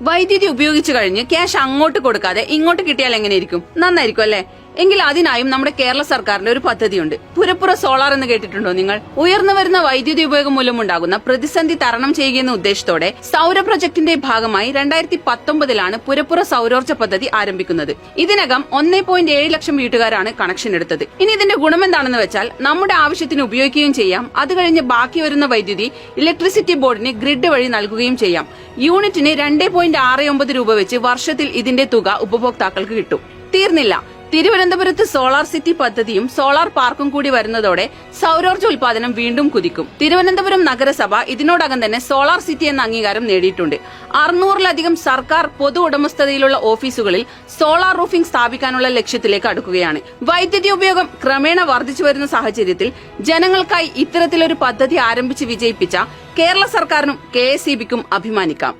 വൈദ്യുതി ഉപയോഗിച്ചു കഴിഞ്ഞ് ക്യാഷ് അങ്ങോട്ട് കൊടുക്കാതെ ഇങ്ങോട്ട് കിട്ടിയാൽ എങ്ങനെയിരിക്കും? നന്നായിരിക്കും അല്ലെ? എങ്കിൽ അതിനായും നമ്മുടെ കേരള സർക്കാരിന്റെ ഒരു പദ്ധതിയുണ്ട്. പുരപ്പുറ സോളാർ എന്ന് കേട്ടിട്ടുണ്ടോ നിങ്ങൾ? ഉയർന്നു വരുന്ന വൈദ്യുതി ഉപയോഗം മൂലമുണ്ടാകുന്ന പ്രതിസന്ധി തരണം ചെയ്യുകയെന്ന ഉദ്ദേശത്തോടെ സൗര പ്രൊജക്ടിന്റെ ഭാഗമായി 2019 പുരപ്പുറ സൗരോർജ്ജ പദ്ധതി ആരംഭിക്കുന്നത്. ഇതിനകം 1.7 ലക്ഷം വീട്ടുകാരാണ് കണക്ഷൻ എടുത്തത്. ഇനി ഇതിന്റെ ഗുണമെന്താണെന്ന് വെച്ചാൽ നമ്മുടെ ആവശ്യത്തിന് ഉപയോഗിക്കുകയും ചെയ്യാം. അത് കഴിഞ്ഞ് ബാക്കി വരുന്ന വൈദ്യുതി ഇലക്ട്രിസിറ്റി ബോർഡിന് ഗ്രിഡ് വഴി നൽകുകയും ചെയ്യാം. യൂണിറ്റിന് 2.69 രൂപ വെച്ച് വർഷത്തിൽ ഇതിന്റെ തുക ഉപഭോക്താക്കൾക്ക് കിട്ടും. തീർന്നില്ല. തിരുവനന്തപുരത്ത് സോളാർ സിറ്റി പദ്ധതിയും സോളാർ പാർക്കും കൂടി വരുന്നതോടെ സൗരോർജ്ജ ഉൽപാദനം വീണ്ടും കുതിക്കും. തിരുവനന്തപുരം നഗരസഭ ഇതിനോടകം തന്നെ സോളാർ സിറ്റി എന്ന അംഗീകാരം നേടിയിട്ടുണ്ട്. 600-ലധികം സർക്കാർ പൊതു ഉടമസ്ഥതയിലുള്ള ഓഫീസുകളിൽ സോളാർ റൂഫിംഗ് സ്ഥാപിക്കാനുള്ള ലക്ഷ്യത്തിലേക്ക് അടുക്കുകയാണ്. വൈദ്യുതി ഉപയോഗം ക്രമേണ വർദ്ധിച്ചു വരുന്ന സാഹചര്യത്തിൽ ജനങ്ങൾക്കായി ഇത്തരത്തിലൊരു പദ്ധതി ആരംഭിച്ച് വിജയിപ്പിച്ച കേരള സർക്കാരിനും KSEBിക്കും അഭിമാനിക്കാം.